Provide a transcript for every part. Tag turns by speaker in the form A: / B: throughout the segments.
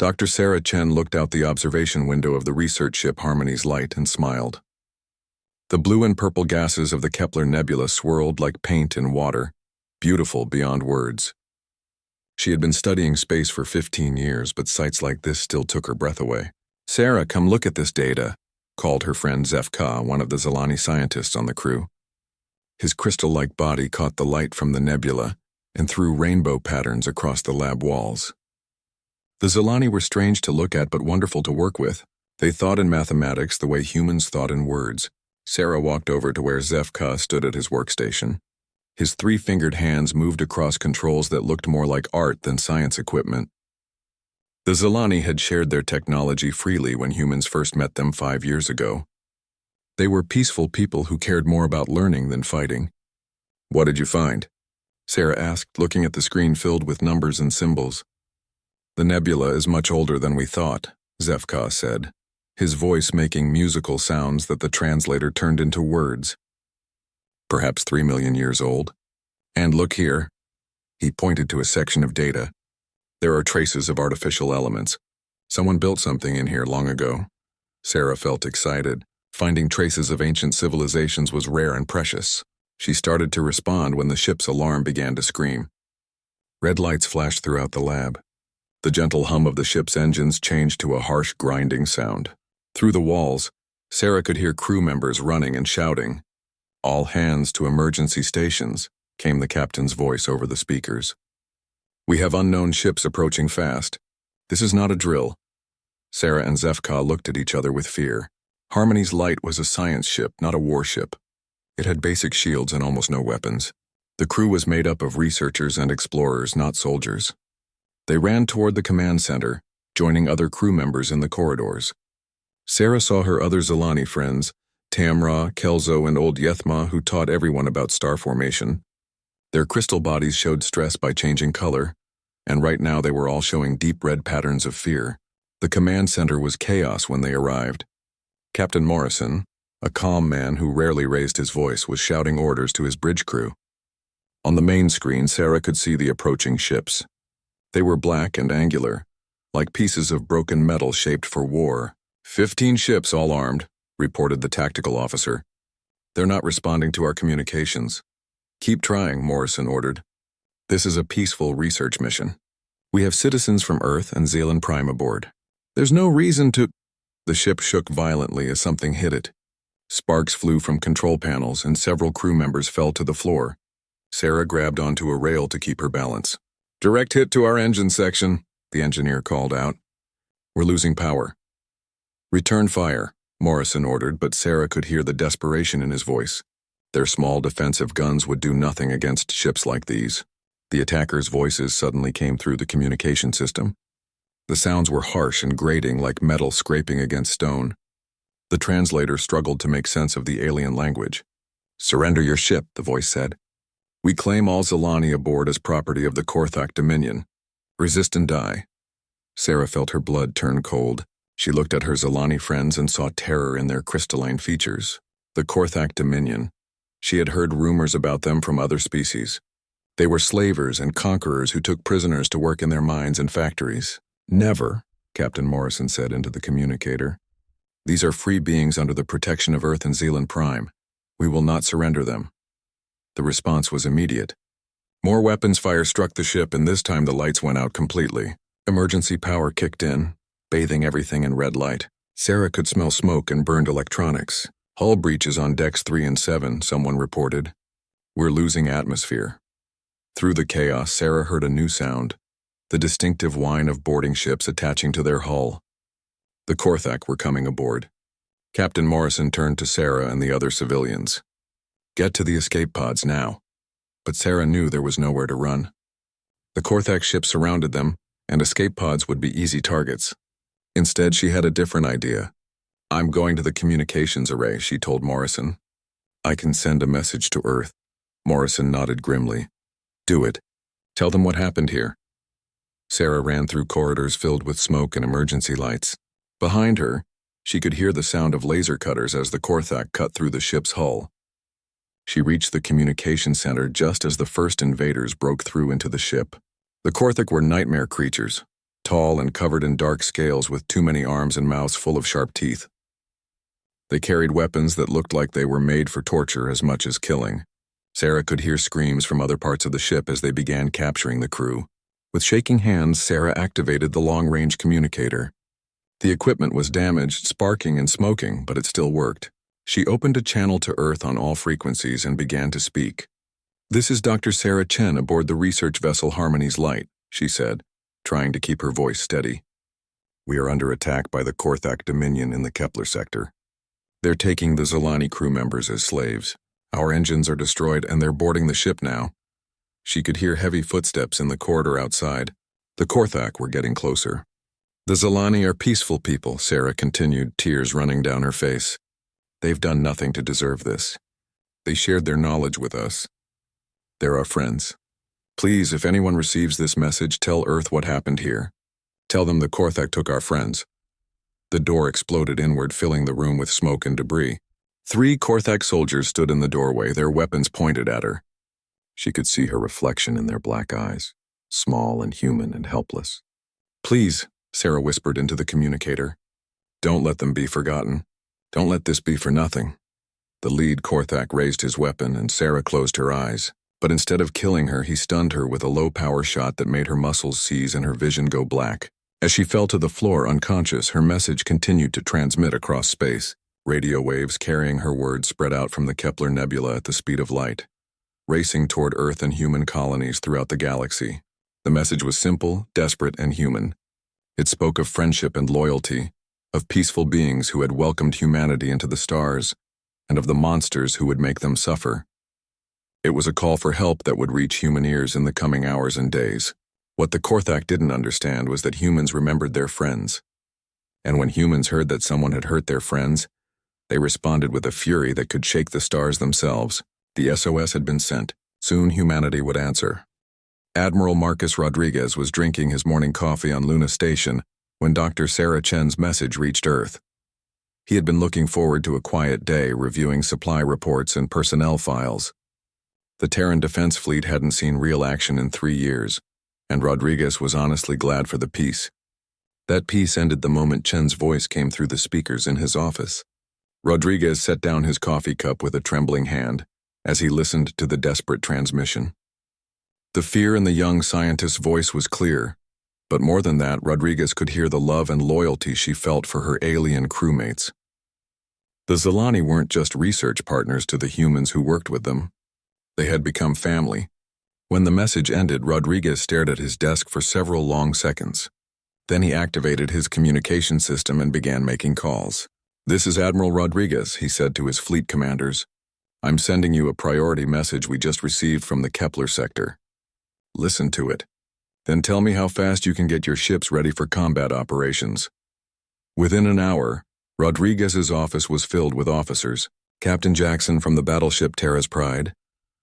A: Dr. Sarah Chen looked out the observation window of the research ship Harmony's Light and smiled. The blue and purple gases of the Kepler Nebula swirled like paint in water, beautiful beyond words. She had been studying space for 15 years, but sights like this still took her breath away. "Sarah, come look at this data," called her friend Zefka, one of the Zilani scientists on the crew. His crystal-like body caught the light from the nebula and threw rainbow patterns across the lab walls. The Zilani were strange to look at but wonderful to work with. They thought in mathematics the way humans thought in words. Sarah walked over to where Zefka stood at his workstation. His three-fingered hands moved across controls that looked more like art than science equipment. The Zilani had shared their technology freely when humans first met them 5 years ago. They were peaceful people who cared more about learning than fighting. "What did you find?" Sarah asked, looking at the screen filled with numbers and symbols. "The nebula is much older than we thought," Zefka said, his voice making musical sounds that the translator turned into words. "Perhaps 3 million years old. And look here." He pointed to a section of data. "There are traces of artificial elements. Someone built something in here long ago." Sarah felt excited. Finding traces of ancient civilizations was rare and precious. She started to respond when the ship's alarm began to scream. Red lights flashed throughout the lab. The gentle hum of the ship's engines changed to a harsh grinding sound. Through the walls, Sarah could hear crew members running and shouting. "All hands to emergency stations," came the captain's voice over the speakers. "We have unknown ships approaching fast. This is not a drill." Sarah and Zefka looked at each other with fear. Harmony's Light was a science ship, not a warship. It had basic shields and almost no weapons. The crew was made up of researchers and explorers, not soldiers. They ran toward the command center, joining other crew members in the corridors. Sarah saw her other Zilani friends, Tamra, Kelzo, and old Yethma, who taught everyone about star formation. Their crystal bodies showed stress by changing color, and right now they were all showing deep red patterns of fear. The command center was chaos when they arrived. Captain Morrison, a calm man who rarely raised his voice, was shouting orders to his bridge crew. On the main screen, Sarah could see the approaching ships. They were black and angular, like pieces of broken metal shaped for war. 15 ships all armed," reported the tactical officer. "They're not responding to our communications." "Keep trying," Morrison ordered. "This is a peaceful research mission. We have citizens from Earth and Zealand Prime aboard. There's no reason to—" The ship shook violently as something hit it. Sparks flew from control panels and several crew members fell to the floor. Sarah grabbed onto a rail to keep her balance. "Direct hit to our engine section," the engineer called out. "We're losing power." "Return fire," Morrison ordered, but Sarah could hear the desperation in his voice. Their small defensive guns would do nothing against ships like these. The attackers' voices suddenly came through the communication system. The sounds were harsh and grating like metal scraping against stone. The translator struggled to make sense of the alien language. "Surrender your ship," the voice said. "We claim all Zilani aboard as property of the Korthak Dominion. Resist and die." Sarah felt her blood turn cold. She looked at her Zilani friends and saw terror in their crystalline features. The Korthak Dominion. She had heard rumors about them from other species. They were slavers and conquerors who took prisoners to work in their mines and factories. "Never," Captain Morrison said into the communicator. "These are free beings under the protection of Earth and Zealand Prime. We will not surrender them." The response was immediate. More weapons fire struck the ship, and this time the lights went out completely. Emergency power kicked in, bathing everything in red light. Sarah could smell smoke and burned electronics. "Hull breaches on decks 3 and 7, someone reported. "We're losing atmosphere." Through the chaos, Sarah heard a new sound, the distinctive whine of boarding ships attaching to their hull. The Korthak were coming aboard. Captain Morrison turned to Sarah and the other civilians. "Get to the escape pods now." But Sarah knew there was nowhere to run. The Korthak ship surrounded them, and escape pods would be easy targets. Instead, she had a different idea. "I'm going to the communications array," she told Morrison. "I can send a message to Earth." Morrison nodded grimly. "Do it. Tell them what happened here." Sarah ran through corridors filled with smoke and emergency lights. Behind her, she could hear the sound of laser cutters as the Korthak cut through the ship's hull. She reached the communication center just as the first invaders broke through into the ship. The Korthak were nightmare creatures, tall and covered in dark scales with too many arms and mouths full of sharp teeth. They carried weapons that looked like they were made for torture as much as killing. Sarah could hear screams from other parts of the ship as they began capturing the crew. With shaking hands, Sarah activated the long-range communicator. The equipment was damaged, sparking and smoking, but it still worked. She opened a channel to Earth on all frequencies and began to speak. "This is Dr. Sarah Chen aboard the research vessel Harmony's Light," she said, trying to keep her voice steady. "We are under attack by the Korthak Dominion in the Kepler sector. They're taking the Zolani crew members as slaves. Our engines are destroyed and they're boarding the ship now." She could hear heavy footsteps in the corridor outside. The Korthak were getting closer. "The Zolani are peaceful people," Sarah continued, tears running down her face. "They've done nothing to deserve this. They shared their knowledge with us. They're our friends. Please, if anyone receives this message, tell Earth what happened here. Tell them the Korthak took our friends." The door exploded inward, filling the room with smoke and debris. 3 Korthak soldiers stood in the doorway, their weapons pointed at her. She could see her reflection in their black eyes, small and human and helpless. "Please," Sarah whispered into the communicator. "Don't let them be forgotten. Don't let this be for nothing." The lead Korthak raised his weapon and Sarah closed her eyes. But instead of killing her, he stunned her with a low-power shot that made her muscles seize and her vision go black. As she fell to the floor unconscious, her message continued to transmit across space. Radio waves carrying her words spread out from the Kepler Nebula at the speed of light, racing toward Earth and human colonies throughout the galaxy. The message was simple, desperate, and human. It spoke of friendship and loyalty, of peaceful beings who had welcomed humanity into the stars, and of the monsters who would make them suffer. It was a call for help that would reach human ears in the coming hours and days. What the Korthak didn't understand was that humans remembered their friends. And when humans heard that someone had hurt their friends, they responded with a fury that could shake the stars themselves. The SOS had been sent. Soon humanity would answer. Admiral Marcus Rodriguez was drinking his morning coffee on Luna Station when Dr. Sarah Chen's message reached Earth. He had been looking forward to a quiet day, reviewing supply reports and personnel files. The Terran Defense Fleet hadn't seen real action in 3 years, and Rodriguez was honestly glad for the peace. That peace ended the moment Chen's voice came through the speakers in his office. Rodriguez set down his coffee cup with a trembling hand as he listened to the desperate transmission. The fear in the young scientist's voice was clear, but more than that, Rodriguez could hear the love and loyalty she felt for her alien crewmates. The Zolani weren't just research partners to the humans who worked with them. They had become family. When the message ended, Rodriguez stared at his desk for several long seconds. Then he activated his communication system and began making calls. "This is Admiral Rodriguez," he said to his fleet commanders. "I'm sending you a priority message we just received from the Kepler sector. Listen to it. Then tell me how fast you can get your ships ready for combat operations." Within an hour, Rodriguez's office was filled with officers. Captain Jackson from the battleship Terra's Pride,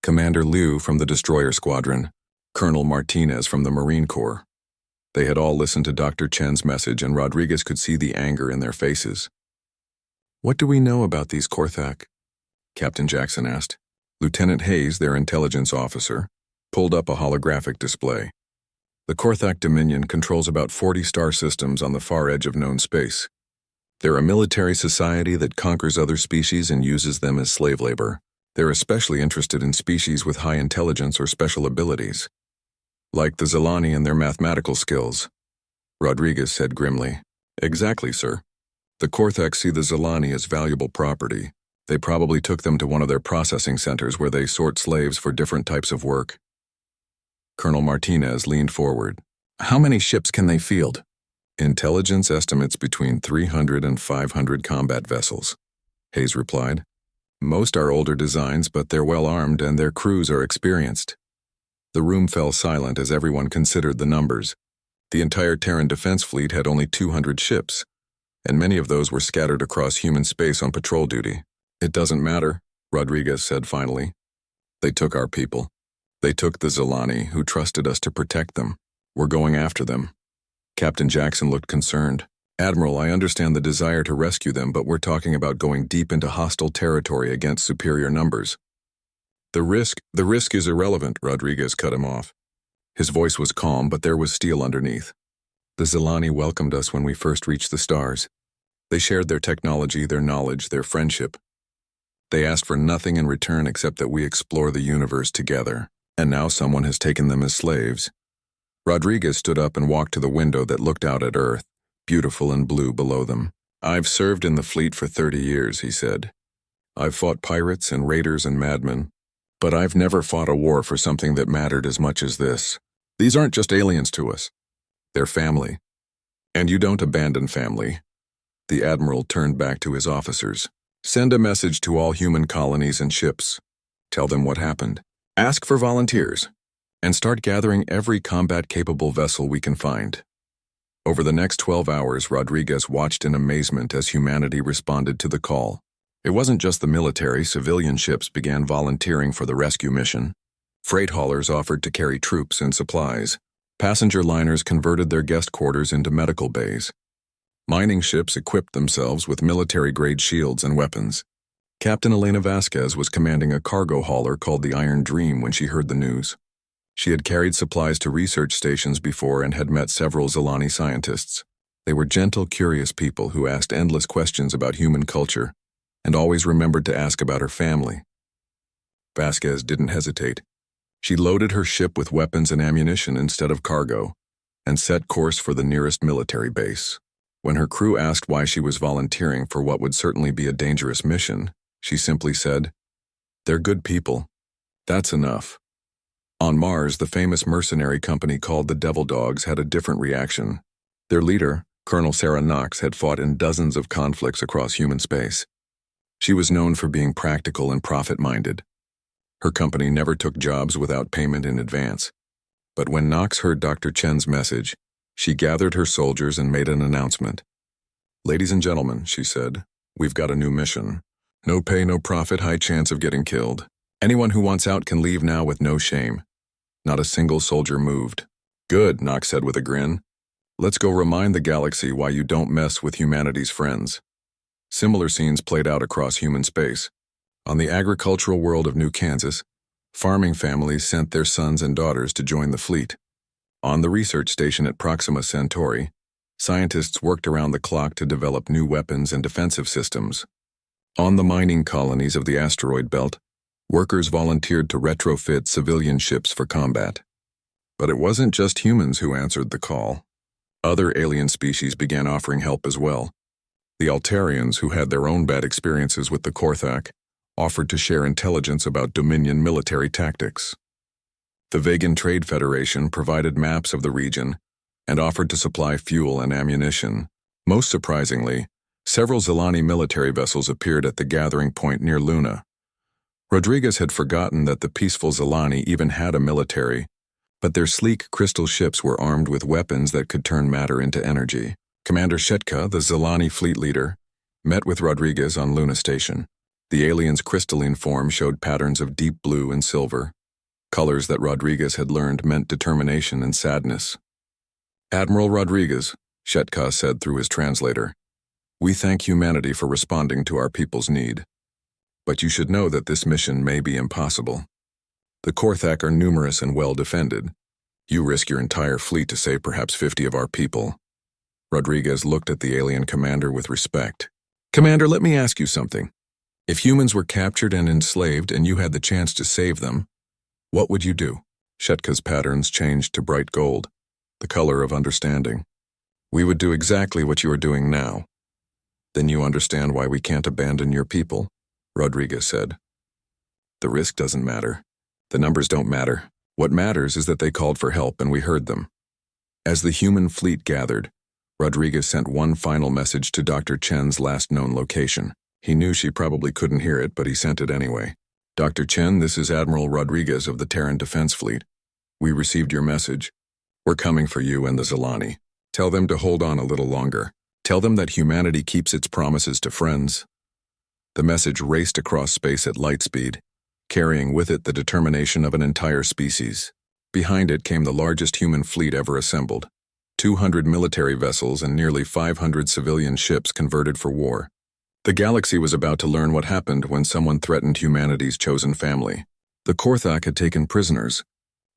A: Commander Liu from the Destroyer Squadron, Colonel Martinez from the Marine Corps. They had all listened to Dr. Chen's message, and Rodriguez could see the anger in their faces. "What do we know about these Korthak?" Captain Jackson asked. Lieutenant Hayes, their intelligence officer, pulled up a holographic display. "The Korthak Dominion controls about 40 star systems on the far edge of known space. They're a military society that conquers other species and uses them as slave labor. They're especially interested in species with high intelligence or special abilities, like the Zolani and their mathematical skills," Rodriguez said grimly. "Exactly, sir. The Korthak see the Zolani as valuable property. They probably took them to one of their processing centers where they sort slaves for different types of work." Colonel Martinez leaned forward. "How many ships can they field?" "Intelligence estimates between 300 and 500 combat vessels," Hayes replied. "Most are older designs, but they're well armed and their crews are experienced." The room fell silent as everyone considered the numbers. The entire Terran Defense Fleet had only 200 ships, and many of those were scattered across human space on patrol duty. "It doesn't matter," Rodriguez said finally. "They took our people. They took the Zolani, who trusted us to protect them. We're going after them." Captain Jackson looked concerned. "Admiral, I understand the desire to rescue them, but we're talking about going deep into hostile territory against superior numbers." The risk is irrelevant," Rodriguez cut him off. His voice was calm, but there was steel underneath. The Zilani welcomed us when we first reached the stars. They shared their technology, their knowledge, their friendship. They asked for nothing in return except that we explore the universe together. And now someone has taken them as slaves. Rodriguez stood up and walked to the window that looked out at Earth, beautiful and blue below them. "I've served in the fleet for 30 years, he said. "I've fought pirates and raiders and madmen, but I've never fought a war for something that mattered as much as this. These aren't just aliens to us. They're family. And you don't abandon family." The Admiral turned back to his officers. "Send a message to all human colonies and ships. Tell them what happened. Ask for volunteers. And start gathering every combat-capable vessel we can find." Over the next 12 hours, Rodriguez watched in amazement as humanity responded to the call. It wasn't just the military. Civilian ships began volunteering for the rescue mission. Freight haulers offered to carry troops and supplies. Passenger liners converted their guest quarters into medical bays. Mining ships equipped themselves with military-grade shields and weapons. Captain Elena Vasquez was commanding a cargo hauler called the Iron Dream when she heard the news. She had carried supplies to research stations before and had met several Zilani scientists. They were gentle, curious people who asked endless questions about human culture and always remembered to ask about her family. Vasquez didn't hesitate. She loaded her ship with weapons and ammunition instead of cargo and set course for the nearest military base. When her crew asked why she was volunteering for what would certainly be a dangerous mission, she simply said, "They're good people. That's enough." On Mars, the famous mercenary company called the Devil Dogs had a different reaction. Their leader, Colonel Sarah Knox, had fought in dozens of conflicts across human space. She was known for being practical and profit-minded. Her company never took jobs without payment in advance. But when Knox heard Dr. Chen's message, she gathered her soldiers and made an announcement. "Ladies and gentlemen," she said, "we've got a new mission. No pay, no profit, high chance of getting killed. Anyone who wants out can leave now with no shame." Not a single soldier moved. "Good," Knox said with a grin. "Let's go remind the galaxy why you don't mess with humanity's friends." Similar scenes played out across human space. On the agricultural world of New Kansas, farming families sent their sons and daughters to join the fleet. On the research station at Proxima Centauri, scientists worked around the clock to develop new weapons and defensive systems. On the mining colonies of the asteroid belt, workers volunteered to retrofit civilian ships for combat. But it wasn't just humans who answered the call. Other alien species began offering help as well. The Altarians, who had their own bad experiences with the Korthak, offered to share intelligence about Dominion military tactics. The Vegan Trade Federation provided maps of the region and offered to supply fuel and ammunition. Most surprisingly, several Zilani military vessels appeared at the gathering point near Luna. Rodriguez had forgotten that the peaceful Zilani even had a military, but their sleek crystal ships were armed with weapons that could turn matter into energy. Commander Shetka, the Zilani fleet leader, met with Rodriguez on Luna Station. The alien's crystalline form showed patterns of deep blue and silver. Colors that Rodriguez had learned meant determination and sadness. "Admiral Rodriguez," Shetka said through his translator, "we thank humanity for responding to our people's need. But you should know that this mission may be impossible. The Korthak are numerous and well defended. You risk your entire fleet to save perhaps 50 of our people." Rodriguez looked at the alien commander with respect. "Commander, let me ask you something. If humans were captured and enslaved and you had the chance to save them, what would you do?" Shetka's patterns changed to bright gold, the color of understanding. "We would do exactly what you are doing now." "Then you understand why we can't abandon your people," Rodriguez said. "The risk doesn't matter. The numbers don't matter. What matters is that they called for help and we heard them." As the human fleet gathered, Rodriguez sent one final message to Dr. Chen's last known location. He knew she probably couldn't hear it, but he sent it anyway. "Dr. Chen, this is Admiral Rodriguez of the Terran Defense Fleet. We received your message. We're coming for you and the Zilani. Tell them to hold on a little longer. Tell them that humanity keeps its promises to friends." The message raced across space at light speed, carrying with it the determination of an entire species. Behind it came the largest human fleet ever assembled. 200 military vessels and nearly 500 civilian ships converted for war. The galaxy was about to learn what happened when someone threatened humanity's chosen family. The Korthak had taken prisoners,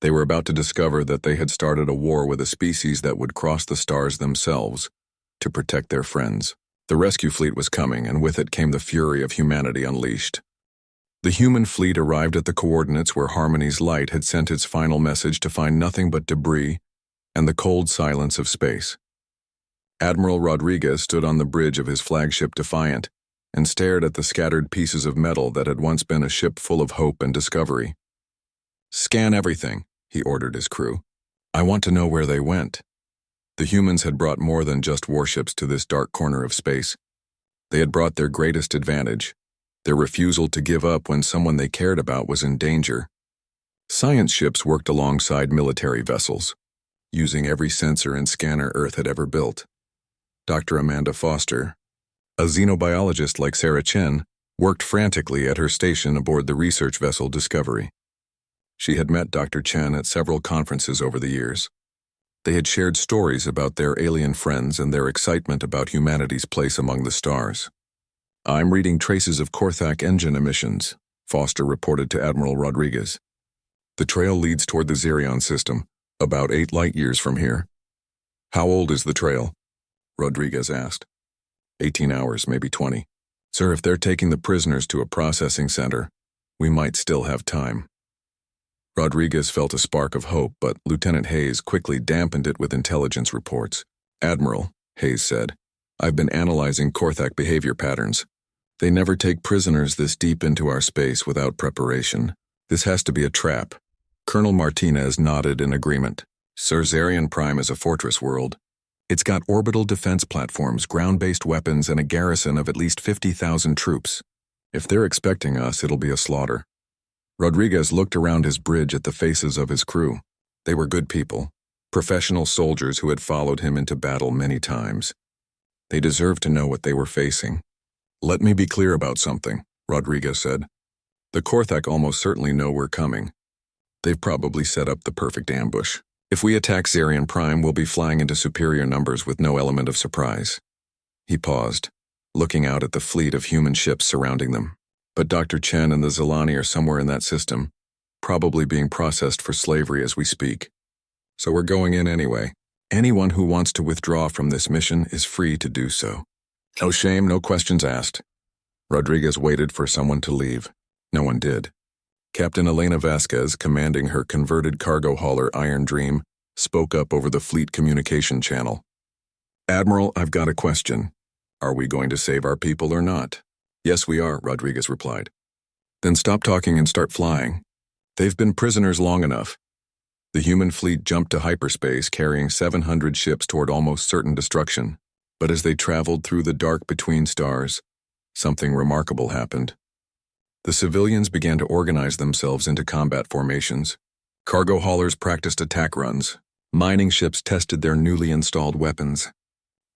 A: They were about to discover that they had started a war with a species that would cross the stars themselves to protect their friends. The rescue fleet was coming, and with it came the fury of humanity unleashed. The human fleet arrived at the coordinates where Harmony's light had sent its final message to find nothing but debris and the cold silence of space. Admiral Rodriguez stood on the bridge of his flagship Defiant and stared at the scattered pieces of metal that had once been a ship full of hope and discovery. "Scan everything," he ordered his crew. "I want to know where they went." The humans had brought more than just warships to this dark corner of space. They had brought their greatest advantage, their refusal to give up when someone they cared about was in danger. Science ships worked alongside military vessels, using every sensor and scanner Earth had ever built. Dr. Amanda Foster, a xenobiologist like Sarah Chen, worked frantically at her station aboard the research vessel Discovery. She had met Dr. Chen at several conferences over the years. They had shared stories about their alien friends and their excitement about humanity's place among the stars. "I'm reading traces of Korthak engine emissions," Foster reported to Admiral Rodriguez. "The trail leads toward the Xerion system, about 8 light-years from here." "How old is the trail?" Rodriguez asked. 18 hours, maybe 20. "Sir, if they're taking the prisoners to a processing center, we might still have time." Rodriguez felt a spark of hope, but Lieutenant Hayes quickly dampened it with intelligence reports. "Admiral," Hayes said, "I've been analyzing Korthak behavior patterns. They never take prisoners this deep into our space without preparation. This has to be a trap." Colonel Martinez nodded in agreement. "Sir, Xerion Prime is a fortress world. It's got orbital defense platforms, ground-based weapons, and a garrison of at least 50,000 troops. If they're expecting us, it'll be a slaughter." Rodriguez looked around his bridge at the faces of his crew. They were good people, professional soldiers who had followed him into battle many times. They deserved to know what they were facing. "Let me be clear about something," Rodriguez said. "The Korthak almost certainly know we're coming. They've probably set up the perfect ambush. If we attack Xerion Prime, we'll be flying into superior numbers with no element of surprise." He paused, looking out at the fleet of human ships surrounding them. "But Dr. Chen and the Zelani are somewhere in that system, probably being processed for slavery as we speak. So we're going in anyway. Anyone who wants to withdraw from this mission is free to do so. No shame, no questions asked." Rodriguez waited for someone to leave. No one did. Captain Elena Vasquez, commanding her converted cargo hauler Iron Dream, spoke up over the fleet communication channel. "Admiral, I've got a question. Are we going to save our people or not?" "Yes, we are," Rodriguez replied. "Then stop talking and start flying. They've been prisoners long enough." The human fleet jumped to hyperspace, carrying 700 ships toward almost certain destruction. But as they traveled through the dark between stars, something remarkable happened. The civilians began to organize themselves into combat formations. Cargo haulers practiced attack runs. Mining ships tested their newly installed weapons.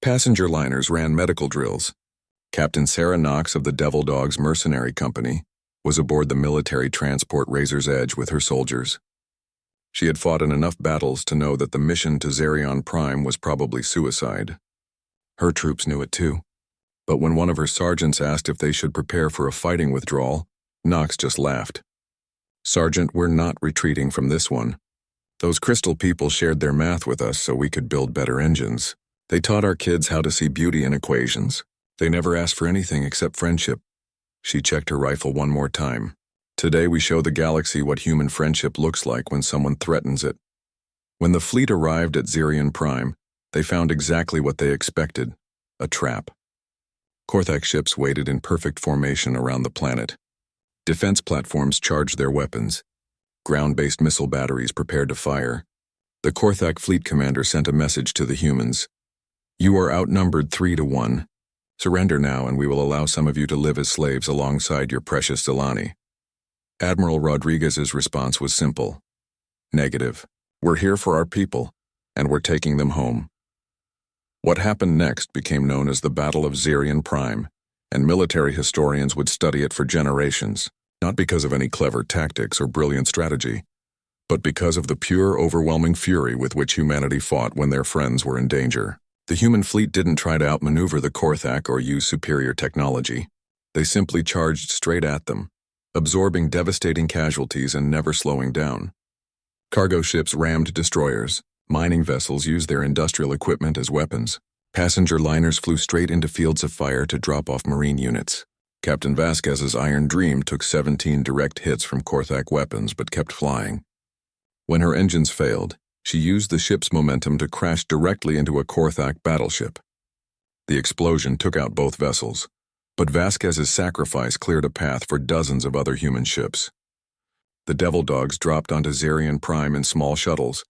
A: Passenger liners ran medical drills. Captain Sarah Knox of the Devil Dogs Mercenary Company was aboard the military transport Razor's Edge with her soldiers. She had fought in enough battles to know that the mission to Xerion Prime was probably suicide. Her troops knew it too. But when one of her sergeants asked if they should prepare for a fighting withdrawal, Knox just laughed. "Sergeant, we're not retreating from this one. Those crystal people shared their math with us so we could build better engines. They taught our kids how to see beauty in equations. They never asked for anything except friendship." She checked her rifle one more time. "Today we show the galaxy what human friendship looks like when someone threatens it." When the fleet arrived at Xerion Prime, they found exactly what they expected: a trap. Korthak ships waited in perfect formation around the planet. Defense platforms charged their weapons. Ground-based missile batteries prepared to fire. The Korthak fleet commander sent a message to the humans. "You are outnumbered 3-1. Surrender now and we will allow some of you to live as slaves alongside your precious Zelani." Admiral Rodriguez's response was simple. "Negative. We're here for our people, and we're taking them home." What happened next became known as the Battle of Xerion Prime, and military historians would study it for generations, not because of any clever tactics or brilliant strategy, but because of the pure, overwhelming fury with which humanity fought when their friends were in danger. The human fleet didn't try to outmaneuver the Korthak or use superior technology. They simply charged straight at them, absorbing devastating casualties and never slowing down. Cargo ships rammed destroyers. Mining vessels used their industrial equipment as weapons. Passenger liners flew straight into fields of fire to drop off marine units. Captain Vasquez's Iron Dream took 17 direct hits from Korthak weapons but kept flying. When her engines failed, she used the ship's momentum to crash directly into a Korthak battleship. The explosion took out both vessels, but Vasquez's sacrifice cleared a path for dozens of other human ships. The Devil Dogs dropped onto Zarian Prime in small shuttles,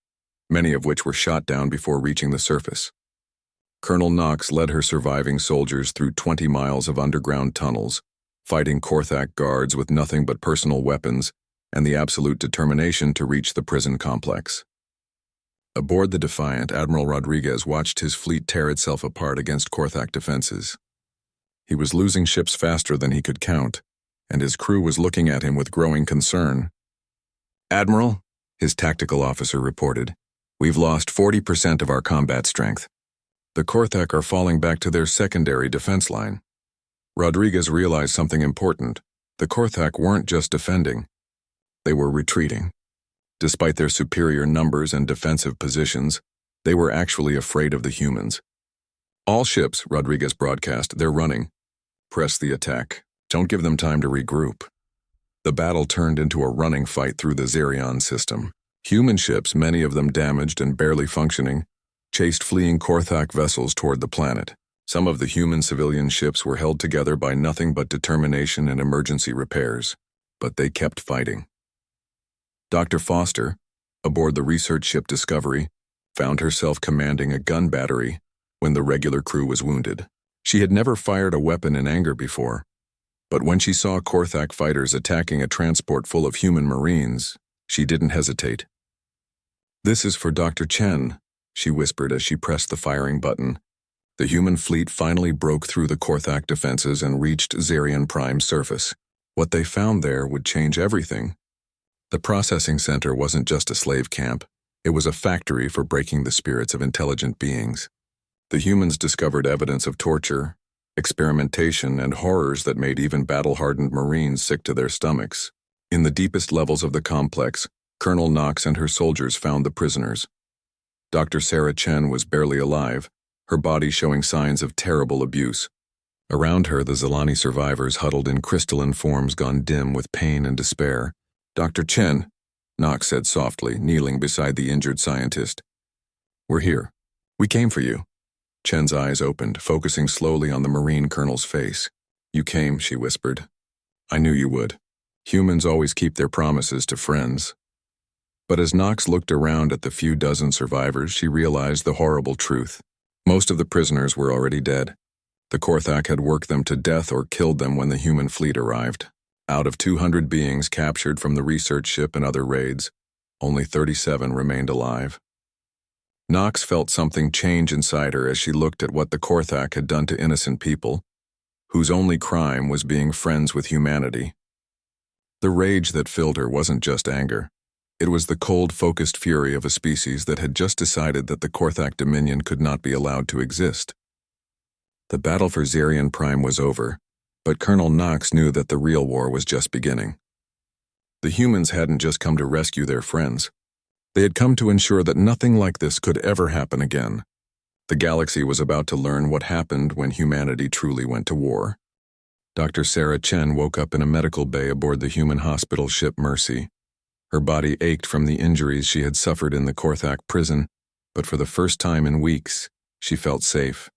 A: many of which were shot down before reaching the surface. Colonel Knox led her surviving soldiers through 20 miles of underground tunnels, fighting Korthak guards with nothing but personal weapons and the absolute determination to reach the prison complex. Aboard the Defiant, Admiral Rodriguez watched his fleet tear itself apart against Korthak defenses. He was losing ships faster than he could count, and his crew was looking at him with growing concern. "Admiral," his tactical officer reported, "we've lost 40% of our combat strength. The Korthak are falling back to their secondary defense line." Rodriguez realized something important. The Korthak weren't just defending. They were retreating. Despite their superior numbers and defensive positions, they were actually afraid of the humans. "All ships," Rodriguez broadcast, "they're running. Press the attack. Don't give them time to regroup." The battle turned into a running fight through the Zarion system. Human ships, many of them damaged and barely functioning, chased fleeing Korthak vessels toward the planet. Some of the human civilian ships were held together by nothing but determination and emergency repairs, but they kept fighting. Dr. Foster, aboard the research ship Discovery, found herself commanding a gun battery when the regular crew was wounded. She had never fired a weapon in anger before, but when she saw Korthak fighters attacking a transport full of human Marines, she didn't hesitate. "This is for Dr. Chen," she whispered as she pressed the firing button. The human fleet finally broke through the Korthak defenses and reached Zarian Prime's surface. What they found there would change everything. The processing center wasn't just a slave camp. It was a factory for breaking the spirits of intelligent beings. The humans discovered evidence of torture, experimentation, and horrors that made even battle-hardened Marines sick to their stomachs. In the deepest levels of the complex, Colonel Knox and her soldiers found the prisoners. Dr. Sarah Chen was barely alive, her body showing signs of terrible abuse. Around her, the Zelani survivors huddled in crystalline forms gone dim with pain and despair. "Dr. Chen," Knox said softly, kneeling beside the injured scientist. "We're here. We came for you." Chen's eyes opened, focusing slowly on the Marine colonel's face. "You came," she whispered. "I knew you would. Humans always keep their promises to friends." But as Knox looked around at the few dozen survivors, she realized the horrible truth. Most of the prisoners were already dead. The Korthak had worked them to death or killed them when the human fleet arrived. Out of 200 beings captured from the research ship and other raids, only 37 remained alive. Knox felt something change inside her as she looked at what the Korthak had done to innocent people, whose only crime was being friends with humanity. The rage that filled her wasn't just anger. It was the cold, focused fury of a species that had just decided that the Korthak dominion could not be allowed to exist. The battle for Zarian Prime was over, but Colonel Knox knew that the real war was just beginning. The humans hadn't just come to rescue their friends. They had come to ensure that nothing like this could ever happen again. The galaxy was about to learn what happened when humanity truly went to war. Dr. Sarah Chen woke up in a medical bay aboard the human hospital ship Mercy. Her body ached from the injuries she had suffered in the Korthak prison, but for the first time in weeks, she felt safe.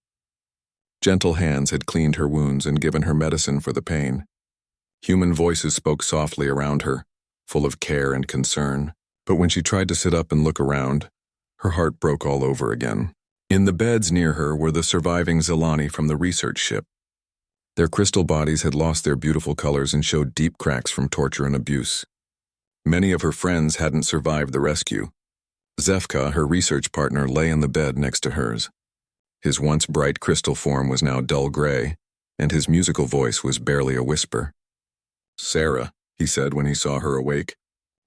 A: Gentle hands had cleaned her wounds and given her medicine for the pain. Human voices spoke softly around her, full of care and concern, but when she tried to sit up and look around, her heart broke all over again. In the beds near her were the surviving Zelani from the research ship. Their crystal bodies had lost their beautiful colors and showed deep cracks from torture and abuse. Many of her friends hadn't survived the rescue. Zefka, her research partner, lay in the bed next to hers. His once bright crystal form was now dull gray, and his musical voice was barely a whisper. "Sarah," he said when he saw her awake,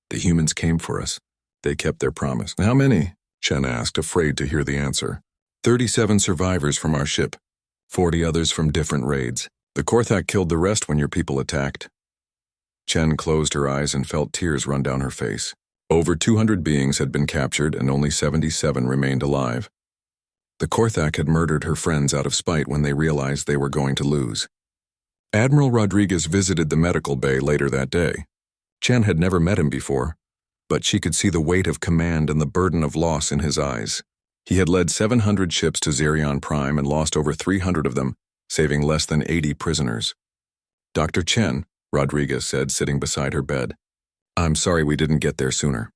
A: "the humans came for us. They kept their promise." "How many?" Chen asked, afraid to hear the answer. 37 survivors from our ship, 40 others from different raids. The Korthak killed the rest when your people attacked." Chen closed her eyes and felt tears run down her face. Over 200 beings had been captured and only 77 remained alive. The Korthak had murdered her friends out of spite when they realized they were going to lose. Admiral Rodriguez visited the medical bay later that day. Chen had never met him before, but she could see the weight of command and the burden of loss in his eyes. He had led 700 ships to Xerion Prime and lost over 300 of them, saving less than 80 prisoners. "Dr. Chen," Rodriguez said, sitting beside her bed. "I'm sorry we didn't get there sooner."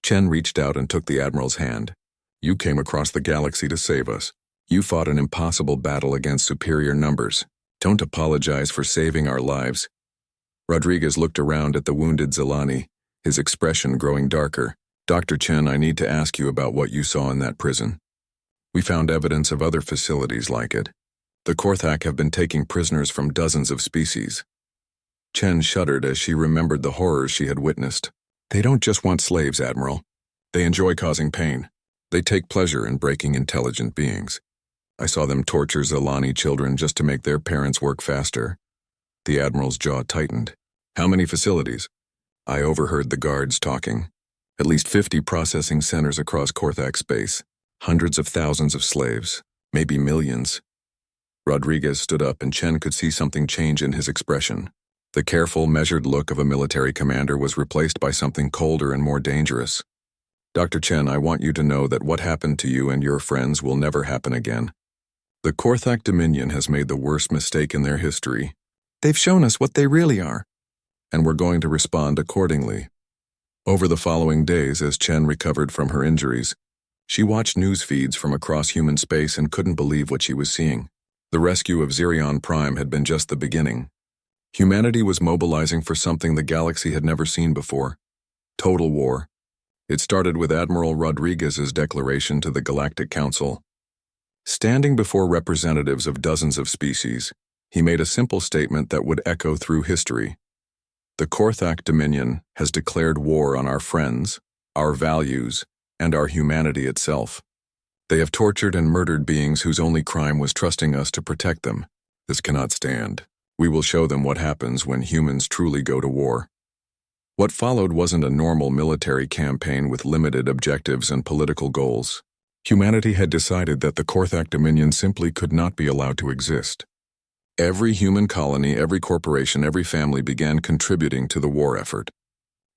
A: Chen reached out and took the Admiral's hand. "You came across the galaxy to save us. You fought an impossible battle against superior numbers. Don't apologize for saving our lives." Rodriguez looked around at the wounded Zelani, his expression growing darker. "Dr. Chen, I need to ask you about what you saw in that prison. We found evidence of other facilities like it. The Korthak have been taking prisoners from dozens of species." Chen shuddered as she remembered the horrors she had witnessed. "They don't just want slaves, Admiral. They enjoy causing pain. They take pleasure in breaking intelligent beings. I saw them torture Zelani children just to make their parents work faster." The Admiral's jaw tightened. "How many facilities?" I overheard the guards talking. "At least 50 processing centers across Korthak space. Hundreds of thousands of slaves. Maybe millions." Rodriguez stood up and Chen could see something change in his expression. The careful, measured look of a military commander was replaced by something colder and more dangerous. "Dr. Chen, I want you to know that what happened to you and your friends will never happen again. The Korthak Dominion has made the worst mistake in their history. They've shown us what they really are, and we're going to respond accordingly." Over the following days, as Chen recovered from her injuries, she watched news feeds from across human space and couldn't believe what she was seeing. The rescue of Xerion Prime had been just the beginning. Humanity was mobilizing for something the galaxy had never seen before: total war. It started with Admiral Rodriguez's declaration to the Galactic Council. Standing before representatives of dozens of species, he made a simple statement that would echo through history. "The Korthak Dominion has declared war on our friends, our values, and our humanity itself. They have tortured and murdered beings whose only crime was trusting us to protect them. This cannot stand. We will show them what happens when humans truly go to war." What followed wasn't a normal military campaign with limited objectives and political goals. Humanity had decided that the Korthak Dominion simply could not be allowed to exist. Every human colony, every corporation, every family began contributing to the war effort.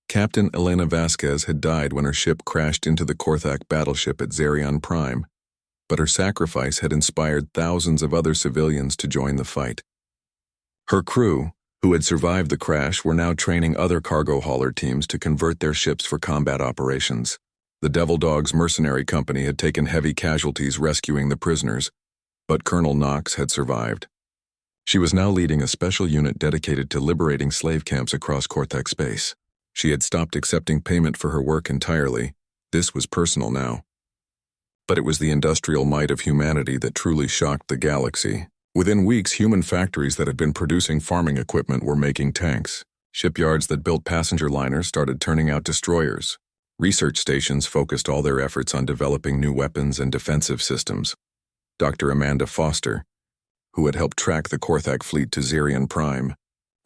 A: Captain Elena Vasquez had died when her ship crashed into the Korthak battleship at Xerion Prime, but her sacrifice had inspired thousands of other civilians to join the fight. Her crew, who had survived the crash, were now training other cargo hauler teams to convert their ships for combat operations. The Devil Dogs mercenary company had taken heavy casualties rescuing the prisoners, but Colonel Knox had survived. She was now leading a special unit dedicated to liberating slave camps across Korthak space. She had stopped accepting payment for her work entirely. This was personal now. But it was the industrial might of humanity that truly shocked the galaxy. Within weeks, human factories that had been producing farming equipment were making tanks. Shipyards that built passenger liners started turning out destroyers. Research stations focused all their efforts on developing new weapons and defensive systems. Dr. Amanda Foster, who had helped track the Korthak fleet to Xerion Prime,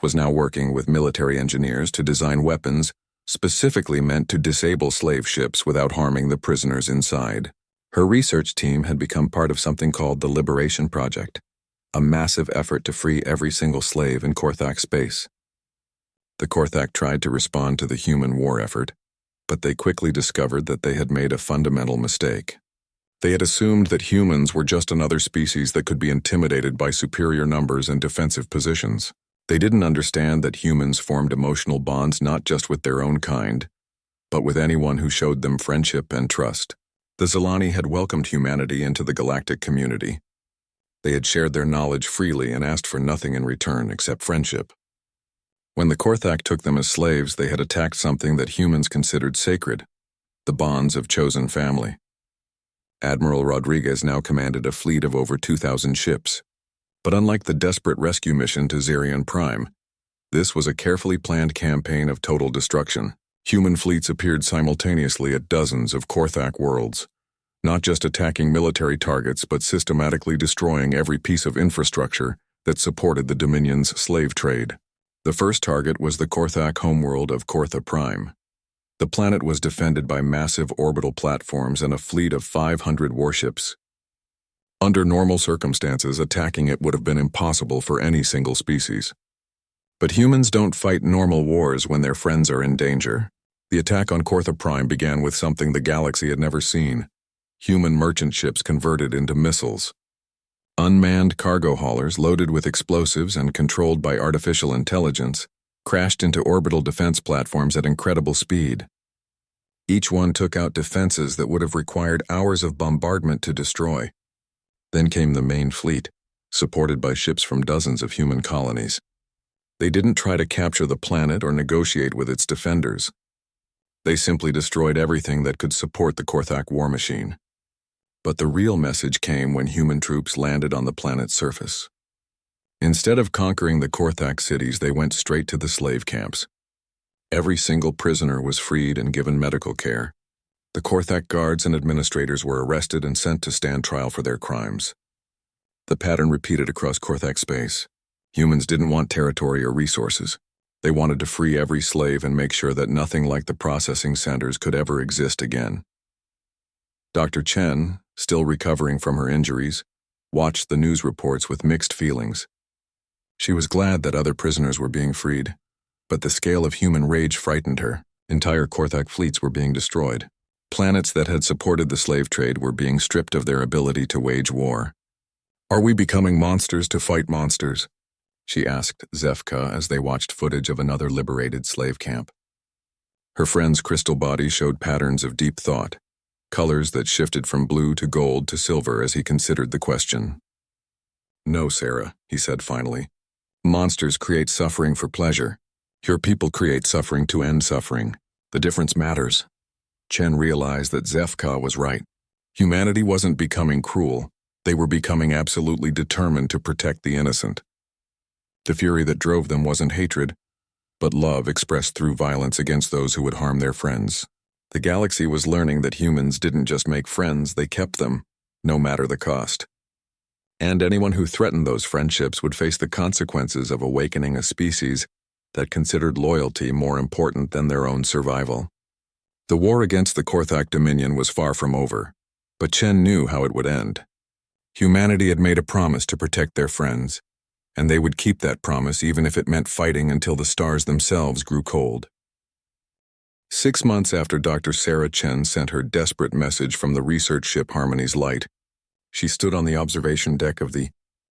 A: was now working with military engineers to design weapons specifically meant to disable slave ships without harming the prisoners inside. Her research team had become part of something called the Liberation Project, a massive effort to free every single slave in Korthak space. The Korthak tried to respond to the human war effort, but they quickly discovered that they had made a fundamental mistake. They had assumed that humans were just another species that could be intimidated by superior numbers and defensive positions. They didn't understand that humans formed emotional bonds not just with their own kind, but with anyone who showed them friendship and trust. The Zelani had welcomed humanity into the galactic community. They had shared their knowledge freely and asked for nothing in return except friendship. When the Korthak took them as slaves, they had attacked something that humans considered sacred: the bonds of chosen family. Admiral Rodriguez now commanded a fleet of over 2,000 ships. But unlike the desperate rescue mission to Xerion Prime, this was a carefully planned campaign of total destruction. Human fleets appeared simultaneously at dozens of Korthak worlds, not just attacking military targets but systematically destroying every piece of infrastructure that supported the Dominion's slave trade. The first target was the Korthak homeworld of Kortha Prime. The planet was defended by massive orbital platforms and a fleet of 500 warships. Under normal circumstances, attacking it would have been impossible for any single species. But humans don't fight normal wars when their friends are in danger. The attack on Kortha Prime began with something the galaxy had never seen: human merchant ships converted into missiles. Unmanned cargo haulers loaded with explosives and controlled by artificial intelligence crashed into orbital defense platforms at incredible speed. Each one took out defenses that would have required hours of bombardment to destroy. Then came the main fleet, supported by ships from dozens of human colonies. They didn't try to capture the planet or negotiate with its defenders. They simply destroyed everything that could support the Korthak war machine. But the real message came when human troops landed on the planet's surface. Instead of conquering the Korthak cities, they went straight to the slave camps. Every single prisoner was freed and given medical care. The Korthak guards and administrators were arrested and sent to stand trial for their crimes. The pattern repeated across Korthak space. Humans didn't want territory or resources. They wanted to free every slave and make sure that nothing like the processing centers could ever exist again. Dr. Chen, still recovering from her injuries, watched the news reports with mixed feelings. She was glad that other prisoners were being freed, but the scale of human rage frightened her. Entire Korthak fleets were being destroyed. Planets that had supported the slave trade were being stripped of their ability to wage war. "Are we becoming monsters to fight monsters?" she asked Zefka as they watched footage of another liberated slave camp. Her friend's crystal body showed patterns of deep thought, colors that shifted from blue to gold to silver as he considered the question. "No, Sarah," he said finally. "Monsters create suffering for pleasure. Your people create suffering to end suffering. The difference matters." Chen realized that Zefka was right. Humanity wasn't becoming cruel. They were becoming absolutely determined to protect the innocent. The fury that drove them wasn't hatred, but love expressed through violence against those who would harm their friends. The galaxy was learning that humans didn't just make friends, they kept them, no matter the cost. And anyone who threatened those friendships would face the consequences of awakening a species that considered loyalty more important than their own survival. The war against the Korthak Dominion was far from over, but Chen knew how it would end. Humanity had made a promise to protect their friends, and they would keep that promise even if it meant fighting until the stars themselves grew cold. 6 months after Dr. Sarah Chen sent her desperate message from the research ship Harmony's Light, she stood on the observation deck of the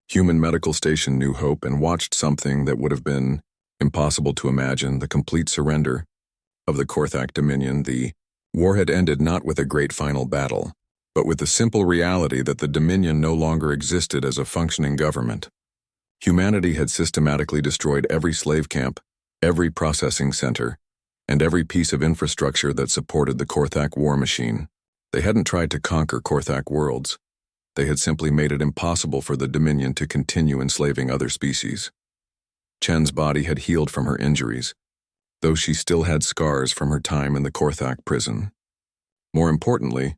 A: human medical station New Hope and watched something that would have been impossible to imagine: the complete surrender of the Korthak Dominion. The war had ended not with a great final battle, but with the simple reality that the Dominion no longer existed as a functioning government. Humanity had systematically destroyed every slave camp, every processing center, and every piece of infrastructure that supported the Korthak war machine. They hadn't tried to conquer Korthak worlds. They had simply made it impossible for the Dominion to continue enslaving other species. Chen's body had healed from her injuries, though she still had scars from her time in the Korthak prison. More importantly,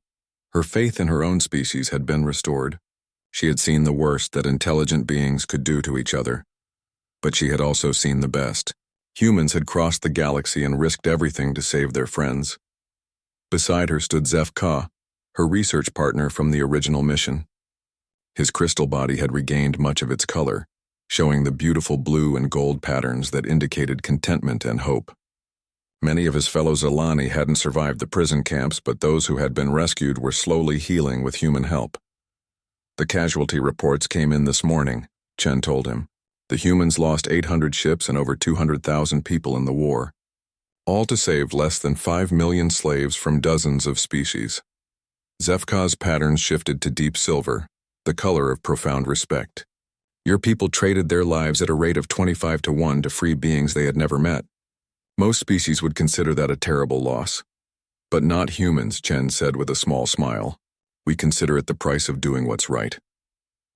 A: her faith in her own species had been restored. She had seen the worst that intelligent beings could do to each other, but she had also seen the best. Humans had crossed the galaxy and risked everything to save their friends. Beside her stood Zefka, her research partner from the original mission. His crystal body had regained much of its color, showing the beautiful blue and gold patterns that indicated contentment and hope. Many of his fellow Zalani hadn't survived the prison camps, but those who had been rescued were slowly healing with human help. "The casualty reports came in this morning," Chen told him. "The humans lost 800 ships and over 200,000 people in the war, all to save less than 5 million slaves from dozens of species." Zefka's patterns shifted to deep silver, the color of profound respect. "Your people traded their lives at a rate of 25 to 1 to free beings they had never met. Most species would consider that a terrible loss. But not humans," Chen said with a small smile. "We consider it the price of doing what's right."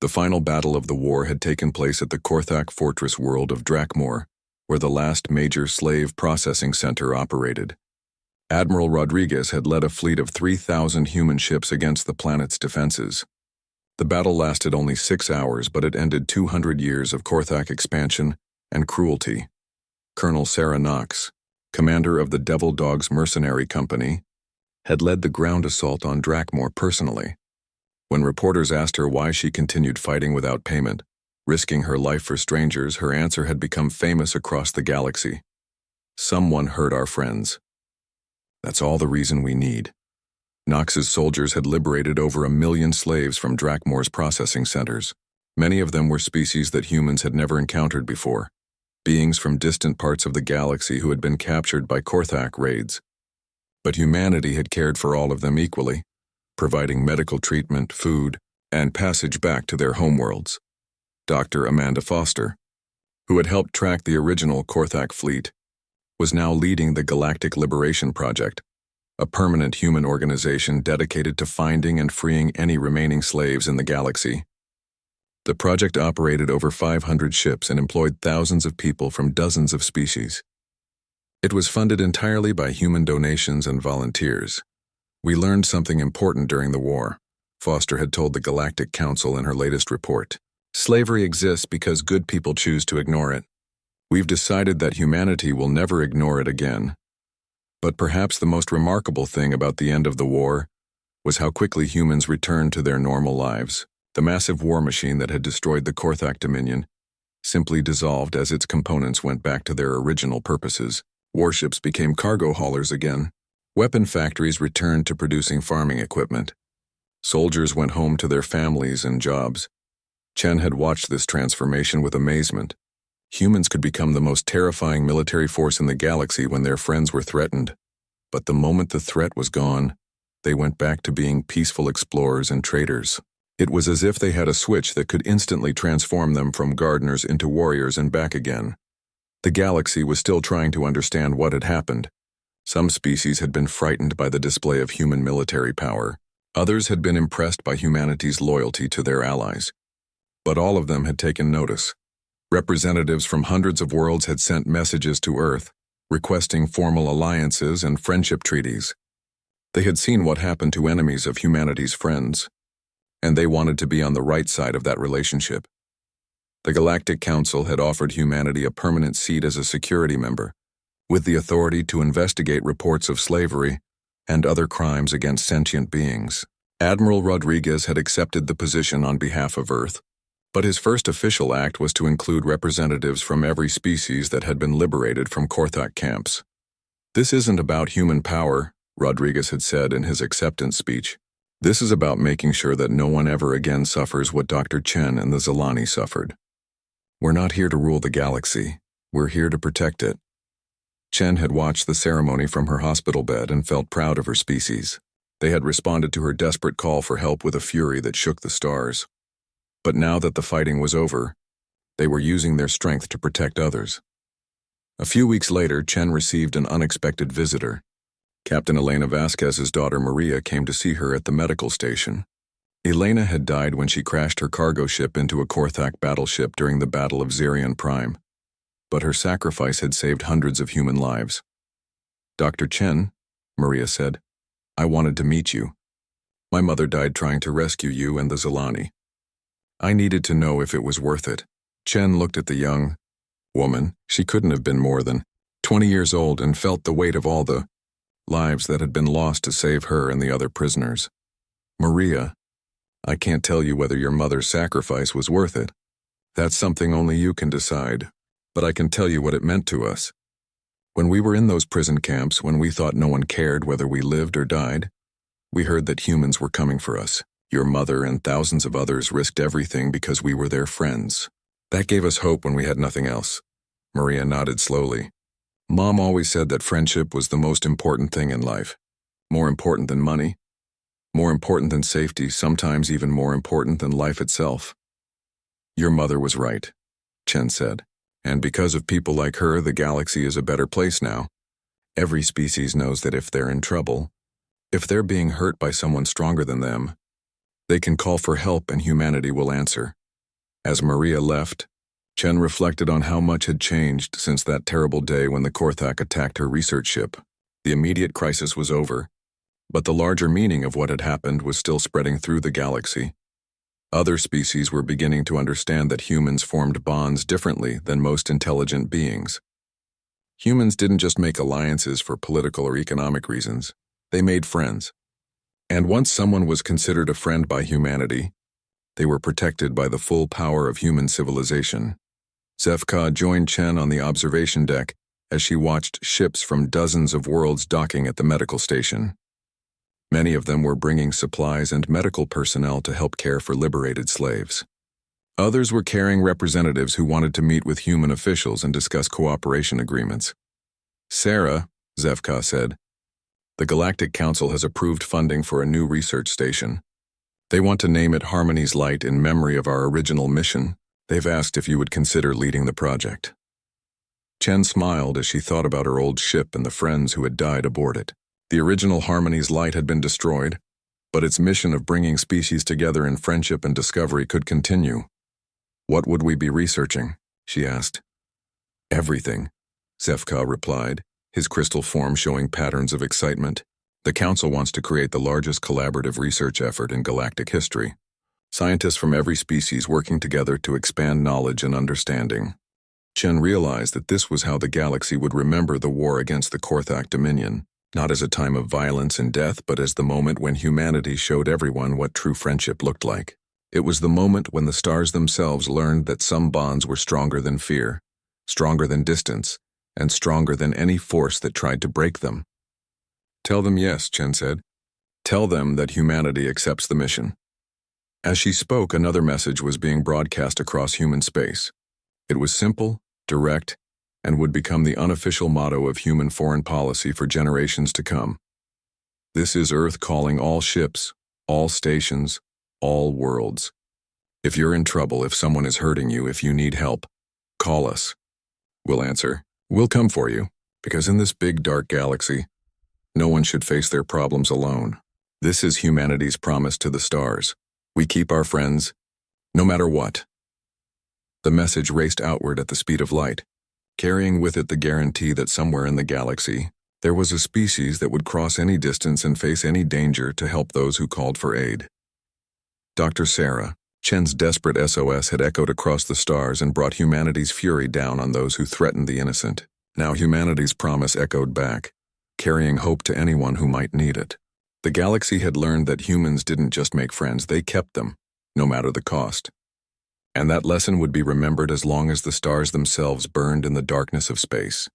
A: The final battle of the war had taken place at the Korthak fortress world of Drakmor, where the last major slave processing center operated. Admiral Rodriguez had led a fleet of 3,000 human ships against the planet's defenses. The battle lasted only 6 hours, but it ended 200 years of Korthak expansion and cruelty. Colonel Sarah Knox, commander of the Devil Dogs Mercenary Company, had led the ground assault on Drakmor personally. When reporters asked her why she continued fighting without payment, risking her life for strangers, her answer had become famous across the galaxy. Someone hurt our friends. That's all the reason we need. Nox's soldiers had liberated over 1 million slaves from Drakmor's processing centers. Many of them were species that humans had never encountered before, beings from distant parts of the galaxy who had been captured by Korthak raids. But humanity had cared for all of them equally, providing medical treatment, food, and passage back to their homeworlds. Dr. Amanda Foster, who had helped track the original Korthak fleet, was now leading the Galactic Liberation Project, a permanent human organization dedicated to finding and freeing any remaining slaves in the galaxy. The project operated over 500 ships and employed thousands of people from dozens of species. It was funded entirely by human donations and volunteers. We learned something important during the war, Foster had told the Galactic Council in her latest report. Slavery exists because good people choose to ignore it. We've decided that humanity will never ignore it again. But perhaps the most remarkable thing about the end of the war was how quickly humans returned to their normal lives. The massive war machine that had destroyed the Korthak Dominion simply dissolved as its components went back to their original purposes. Warships became cargo haulers again. Weapon factories returned to producing farming equipment. Soldiers went home to their families and jobs. Chen had watched this transformation with amazement. Humans could become the most terrifying military force in the galaxy when their friends were threatened. But the moment the threat was gone, they went back to being peaceful explorers and traders. It was as if they had a switch that could instantly transform them from gardeners into warriors and back again. The galaxy was still trying to understand what had happened. Some species had been frightened by the display of human military power. Others had been impressed by humanity's loyalty to their allies. But all of them had taken notice. Representatives from hundreds of worlds had sent messages to Earth, requesting formal alliances and friendship treaties. They had seen what happened to enemies of humanity's friends, and they wanted to be on the right side of that relationship. The Galactic Council had offered humanity a permanent seat as a security member, with the authority to investigate reports of slavery and other crimes against sentient beings. Admiral Rodriguez had accepted the position on behalf of Earth, but his first official act was to include representatives from every species that had been liberated from Korthak camps. This isn't about human power, Rodriguez had said in his acceptance speech. This is about making sure that no one ever again suffers what Dr. Chen and the Zilani suffered. We're not here to rule the galaxy. We're here to protect it. Chen had watched the ceremony from her hospital bed and felt proud of her species. They had responded to her desperate call for help with a fury that shook the stars. But now that the fighting was over, they were using their strength to protect others. A few weeks later, Chen received an unexpected visitor. Captain Elena Vasquez's daughter Maria came to see her at the medical station. Elena had died when she crashed her cargo ship into a Korthak battleship during the Battle of Zerion Prime, but her sacrifice had saved hundreds of human lives. Dr. Chen, Maria said, I wanted to meet you. My mother died trying to rescue you and the Zilani. I needed to know if it was worth it. Chen looked at the young woman. She couldn't have been more than 20 years old and felt the weight of all the lives that had been lost to save her and the other prisoners. Maria, I can't tell you whether your mother's sacrifice was worth it. That's something only you can decide. But I can tell you what it meant to us. When we were in those prison camps, when we thought no one cared whether we lived or died, we heard that humans were coming for us. Your mother and thousands of others risked everything because we were their friends. That gave us hope when we had nothing else. Maria nodded slowly. Mom always said that friendship was the most important thing in life. More important than money. More important than safety, sometimes even more important than life itself. Your mother was right, Chen said. And because of people like her, the galaxy is a better place now. Every species knows that if they're in trouble, if they're being hurt by someone stronger than them, they can call for help and humanity will answer. As Maria left, Chen reflected on how much had changed since that terrible day when the Korthak attacked her research ship. The immediate crisis was over, but the larger meaning of what had happened was still spreading through the galaxy. Other species were beginning to understand that humans formed bonds differently than most intelligent beings. Humans didn't just make alliances for political or economic reasons, they made friends. And once someone was considered a friend by humanity, they were protected by the full power of human civilization. Zefka joined Chen on the observation deck as she watched ships from dozens of worlds docking at the medical station. Many of them were bringing supplies and medical personnel to help care for liberated slaves. Others were carrying representatives who wanted to meet with human officials and discuss cooperation agreements. Sarah, Zefka said, the Galactic Council has approved funding for a new research station. They want to name it Harmony's Light in memory of our original mission. They've asked if you would consider leading the project. Chen smiled as she thought about her old ship and the friends who had died aboard it. The original Harmony's Light had been destroyed, but its mission of bringing species together in friendship and discovery could continue. What would we be researching? She asked. Everything, Zefka replied, his crystal form showing patterns of excitement. The Council wants to create the largest collaborative research effort in galactic history. Scientists from every species working together to expand knowledge and understanding. Chen realized that this was how the galaxy would remember the war against the Korthak Dominion, not as a time of violence and death, but as the moment when humanity showed everyone what true friendship looked like. It was the moment when the stars themselves learned that some bonds were stronger than fear, stronger than distance, and stronger than any force that tried to break them. Tell them yes, Chen said. Tell them that humanity accepts the mission. As she spoke, another message was being broadcast across human space. It was simple, direct, and would become the unofficial motto of human foreign policy for generations to come. This is Earth calling all ships, all stations, all worlds. If you're in trouble, if someone is hurting you, if you need help, call us. We'll answer. We'll come for you, because in this big dark galaxy, no one should face their problems alone. This is humanity's promise to the stars. We keep our friends, no matter what. The message raced outward at the speed of light, carrying with it the guarantee that somewhere in the galaxy, there was a species that would cross any distance and face any danger to help those who called for aid. Dr. Sarah, Chen's desperate SOS had echoed across the stars and brought humanity's fury down on those who threatened the innocent. Now humanity's promise echoed back, carrying hope to anyone who might need it. The galaxy had learned that humans didn't just make friends, they kept them, no matter the cost. And that lesson would be remembered as long as the stars themselves burned in the darkness of space.